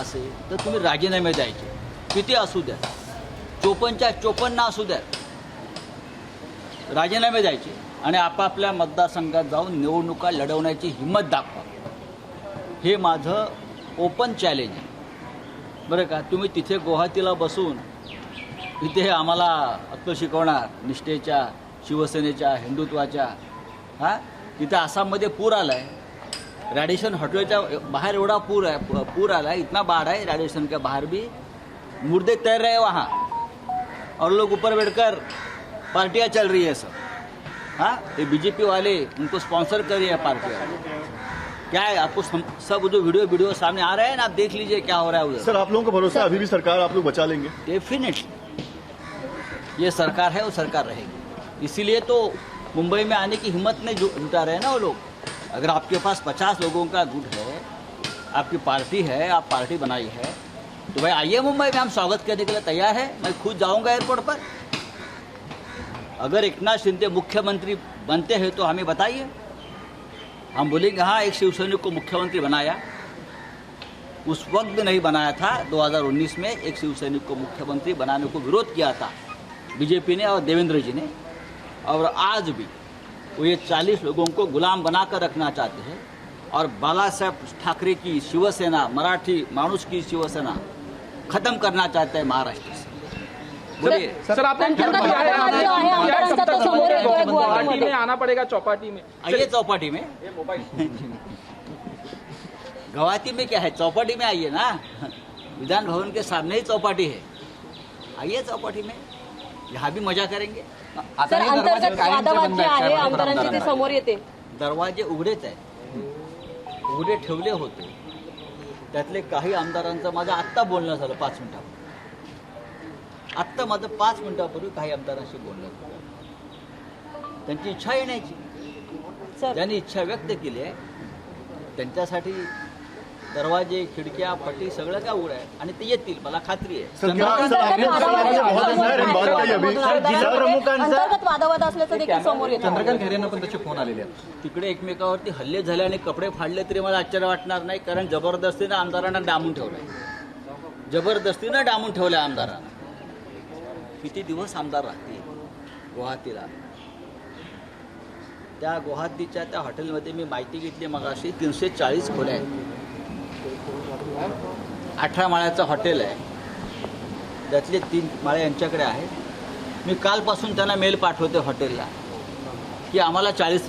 असेल तर तुम्ही राजीनामे द्यायचे, किती असू द्या, 54च्या 54 असू द्या, राजीनामे द्यायचे आणि आपापल्या मतदारसंघात जाऊन निवडणुका लढवण्याची हिंमत दाखवा. हे माझं ओपन चॅलेंज आहे बरं का. तुम्ही तिथे गुवाहाटीला बसून इथे आम्हाला अक्कल शिकवणार निष्ठेच्या, शिवसेनेच्या, हिंदुत्वाच्या. हां, तिथे आसाममध्ये पूर आला आहे, रेडिएशन हॉटेलच्या बाहर एवढा पूर आला है, इतना बाढ़ है रेडिएशन के बाहर भी मुर्दे तैर रहे हैं वहाँ, और लोग ऊपर बैठकर पार्टियाँ चल रही है सब. हाँ, ये बीजेपी वाले उनको स्पॉन्सर कर रही है पार्टी वाले. क्या है, आपको सब जो वीडियो सामने आ रहे हैं ना, आप देख लीजिए क्या हो रहा है उधर. सर, आप लोगों को भरोसा है अभी भी सरकार आप लोग बचा लेंगे? डेफिनेटली ये सरकार है, वो सरकार रहेगी. इसीलिए तो मुंबई में आने की हिम्मत नहीं जुटा रहे हैं ना वो लोग. अगर आपके पास 50 लोगों का गुट है, आपकी पार्टी है, आप पार्टी बनाई है, तो भाई आइए मुंबई में, हम स्वागत करने के लिए तैयार है. मैं खुद जाऊंगा एयरपोर्ट पर. अगर एकनाथ शिंदे मुख्यमंत्री बनते हैं तो हमें बताइए, हम बोलेंगे हाँ एक शिवसैनिक को मुख्यमंत्री बनाया. उस वक्त भी नहीं बनाया था. 2019 में एक शिवसैनिक को मुख्यमंत्री बनाने को विरोध किया था बीजेपी ने और देवेंद्र जी ने. और आज भी वो ये 40 लोगों को गुलाम बनाकर रखना चाहते हैं और बाला साहेब ठाकरे की शिवसेना, मराठी मानुष की शिवसेना खत्म करना चाहते हैं महाराष्ट्र से. बोलिए सर, आपने गुवाहाटी में आना पड़ेगा, चौपाटी में आइए. चौपाटी में गुवाहाटी में क्या है, चौपाटी में आइए ना. विधान भवन के सामने ही चौपाटी है. आइए चौपाटी में, यहाँ भी मजा करेंगे. सर, अंतर्गत वादावाद जे आहे आमदारांचे ते समोर येते. दरवाजे उघडेच आहे, उघडे ठेवले होते. त्यातले काही आमदारांचं माझं आत्ता बोलणं झालं 5 मिनिटापूर्वी. आत्ता माझं 5 मिनिटापूर्वी काही आमदारांशी बोलणं झालं. त्यांची इच्छा येण्याची, ज्यांनी इच्छा व्यक्त केली आहे त्यांच्यासाठी दरवाजे, खिडक्या, पट्टी सगळं काय उघडं आहे आणि ते येतील, मला खात्री आहे. अंतर्गत वादावाद असल्याचं देखील समोर येतं. चंद्रकांत खैरेंना पण त्याचे फोन आलेले आहेत. तिकडे एकमेकावरती हल्ले झाले आणि कपडे फाडले तरी मला आश्चर्य वाटणार नाही, कारण जबरदस्तीनं आमदारांना डांबून ठेवलंय. जबरदस्तीनं डांबून ठेवलंय आमदारांना. किती दिवस आमदार राहतील गुवाहाटीला? त्या गुवाहाटीच्या त्या हॉटेलमध्ये मी माहिती घेतली मगाशी, 340 खोल्या आहेत. 18 माळ्याचं हॉटेल आहे, त्यातले 3 माळे यांच्याकडे आहेत. मी कालपासून त्यांना मेल पाठवते हॉटेलला की आम्हाला 40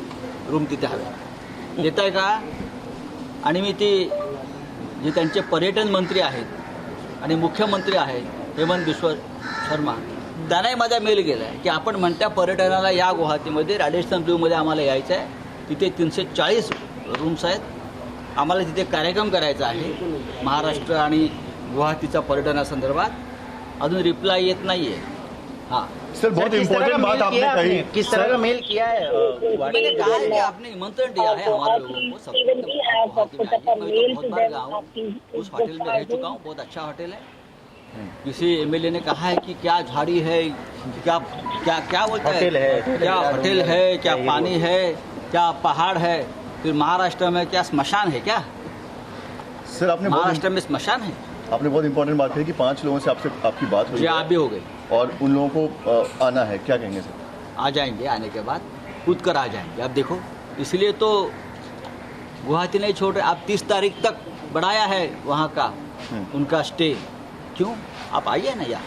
रूम तिथे हवे, देत आहे का? आणि मी ती जे त्यांचे पर्यटन मंत्री आहेत आणि मुख्यमंत्री आहेत हेमंत बिश्व शर्मा, त्यांनाही माझा मेल गेला आहे की आपण म्हणत्या पर्यटनाला या गुवाहाटीमध्ये रॅडिसन ब्लूमध्ये आम्हाला यायचं आहे. तिथे 340 रूम्स आहेत. आम्हाला तिथे कार्यक्रम करायचा आहे महाराष्ट्र आणि गुवाहाटीच्या पर्यटनासंदर्भात. अजून रिप्लाय येत नाहीये. हाँ सर, बहुत इम्पोर्टेंट बात आपने कही. किस तरह का मेल किया है? मैंने कहा है कि आपने निमंत्रण दिया है हमारे लोगों को, सबको. मैं बहुत बार गया हूँ, उस होटल में रह चुका हूँ, बहुत अच्छा होटल है. किसी एमएलए ने कहा है कि क्या झाड़ी है, क्या क्या क्या बोलते हैं, क्या होटल है, क्या पानी है, क्या पहाड़ है. फिर महाराष्ट्र में क्या स्मशान है क्या? सर, आपने महाराष्ट्र में स्मशान है? आपने बहुत इंपॉर्टेंट बात कही कि 5 लोगों से आपकी बात हुई जी, आप भी हो गई. और उन लोगों को आना है, क्या कहेंगे सर? आ जाएंगे, आने के बाद कूद कर आ जाएंगे. अब देखो, इसलिए तो गुवाहाटी नहीं छोड़ रहे. आप 30 तारीख तक बढ़ाया है वहाँ का उनका स्टे. क्यों? आप आइए ना, यार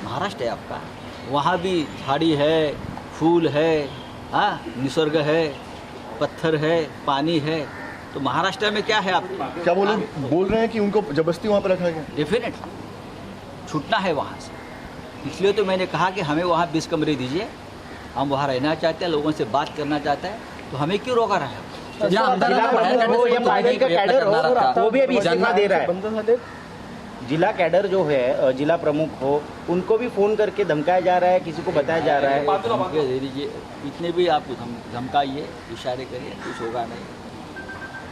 महाराष्ट्र है आपका. वहाँ भी झाड़ी है, फूल है, हाँ, निसर्ग है, पत्थर है, पानी है. तो महाराष्ट्र में क्या है? आप क्या बोल रहे हैं कि उनको जबरदस्ती वहाँ पर रखा गया? डेफिनेटली छूटना है वहाँ से. इसलिए तो मैंने कहा कि हमें वहाँ 20 कमरे दीजिए. हम वहाँ रहना चाहते हैं, लोगों से बात करना चाहते हैं, तो हमें क्यों रोका रहा है? पार्टी का कैडर हो, वो भी अभी इस्तीफा दे रहा है. जिला कैडर जो है, जिला प्रमुख हो, उनको भी फोन करके धमकाया जा रहा है, किसी को बताया जा रहा है. धमके दे दीजिए, इतने भी आप धमकाइए, इशारे करिए, कुछ होगा नहीं.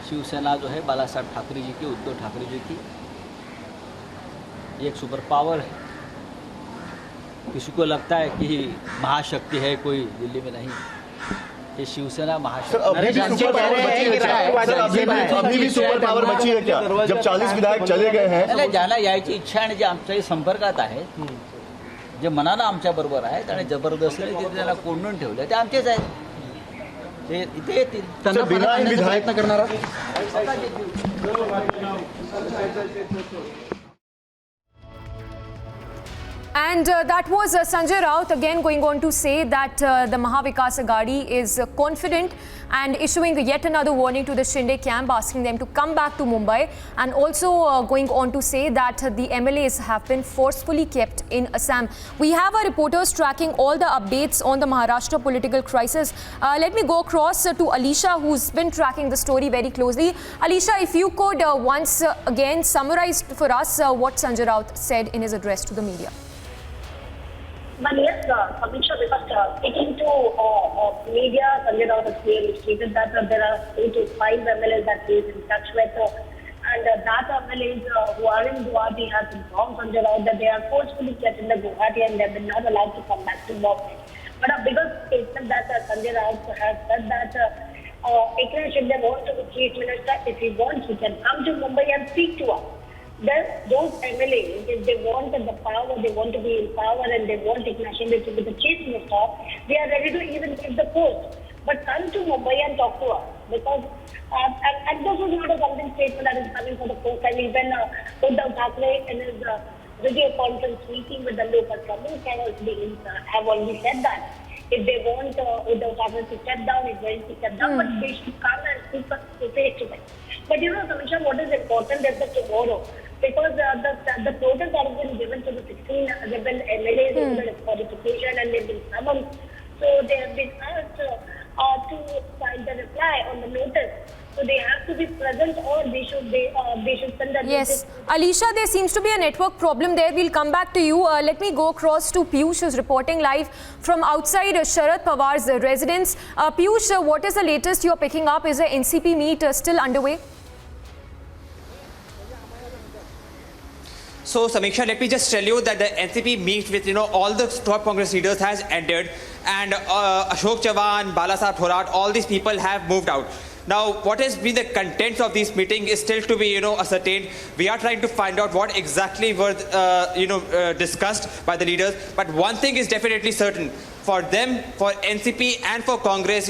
शिवसेना जो है बाला साहेब ठाकरे जी की, उद्धव ठाकरे जी की, एक सुपर पावर है. किसी को लगता है कि महाशक्ति है कोई दिल्ली में, नहीं. ये शिवसेना सर महाशक्ति अभी भी सुपर पावर बची है क्या? सर अभी भी सुपर पावर बची है क्या? जब 40 विधायक चले गए हैं नाही, ज्याला यायची इच्छा आणि जे आमच्याही संपर्कात आहेत, जे मनानं आमच्या बरोबर आहेत आणि जबरदस्तीने तिथे त्यांना कोंडून ठेवले ते आमचेच आहेत, ते इथे येतील. सर बिना इन विधायक करणारा And that was Sanjay Raut again going on to say that the Maha Vikas Aghadi is confident and issuing yet another warning to the Shinde camp, asking them to come back to Mumbai, and also going on to say that the MLAs have been forcefully kept in Assam. We have our reporters tracking all the updates on the Maharashtra political crisis. Let me go across to Alisha, who's been tracking the story very closely. Alisha, if you could once again summarize for us what Sanjay Raut said in his address to the media. Well, yes, Samiksha, because speaking to media, Sanjay Raut has clearly stated that there are 4 to 5 MLAs that he is in touch with, and that MLAs who are in Guwahati have informed Sanjay Raut that they are forcefully kept in the Guwahati and they have been not allowed to come back to Bombay. But a bigger statement that Sanjay Raut has said that Eknath Shinde wants to be Chief Minister. If he wants, he can come to Mumbai and speak to us. Then those MLAs, if they want the power, they want to be in power and they want Eknath Shinde to be the Chief Minister, they are ready to even give the post. But come to Mumbai and talk to us. Because, and this is not a something statement that is coming for the first time. Even Uddhav Thackeray in his video conference meeting with the local government have already said that. If they want Uddhav Thackeray to step down, he's ready to step down, but they should come and speak face to face. But you know, Samisha, what is important is that tomorrow, because the protest that has been given to the 16 rebel MLAs in the qualification and they've been summoned, so they have been asked to file the reply on the notice. So they have to be present, or they should send a Yes, notice. Alisha, there seems to be a network problem there. We'll come back to you. Let me go across to Piyush, who's reporting live from outside Sharad Pawar's residence. Piyush, what is the latest you're picking up? Is the NCP meet still underway? So, Samiksha, let me just tell you that the NCP meet with all the top Congress leaders has ended, and Ashok Chavan, Balasaheb Thorat, all these people have moved out. Now, what has been the contents of this meeting is still to be ascertained. We are trying to find out what exactly were discussed by the leaders. But one thing is definitely certain. For them, for NCP and for Congress,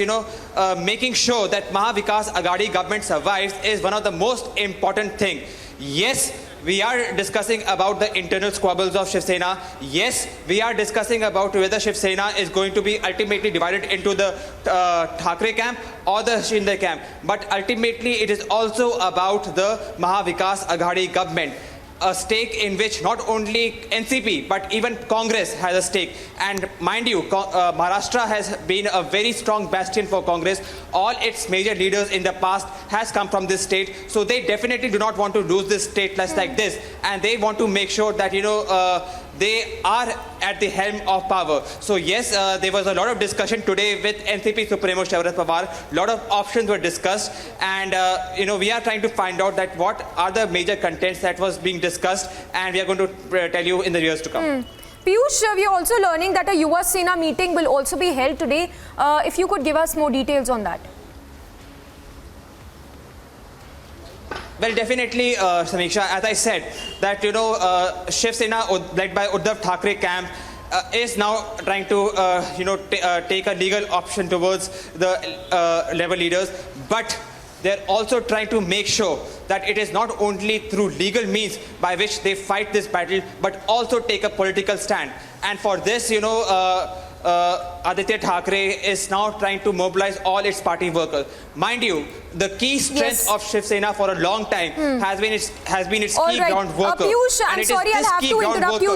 making sure that Maha Vikas Aghadi government survives is one of the most important thing. Yes, we are discussing about the internal squabbles of Shiv Sena. Yes, we are discussing about whether Shiv Sena is going to be ultimately divided into the Thackeray camp or the Shinde camp. But ultimately, it is also about the Maha Vikas Aghadi government. A stake in which not only NCP but even Congress has a stake. And mind you, Maharashtra has been a very strong bastion for Congress. All its major leaders in the past has come from this state. So they definitely do not want to lose this state like this. And they want to make sure that, they are at the helm of power. So yes, there was a lot of discussion today with NCP Supremo Sharad Pawar. A lot of options were discussed, and we are trying to find out that what are the major contents that was being discussed, and we are going to tell you in the years to come. Piyush, we are also learning that a Yuva Sena meeting will also be held today. If you could give us more details on that. Well, definitely, Samiksha, as I said, that, Shiv Sena, led by Uddhav Thackeray camp, is now trying to, take a legal option towards the level leaders. But they're also trying to make sure that it is not only through legal means by which they fight this battle, but also take a political stand. And for this, Aditya Thackeray is now trying to mobilize all its party workers. Mind you, the key strength of Shiv Sena for a long time has been its key ground worker. Piyush, I'm sorry, I'll have to interrupt you.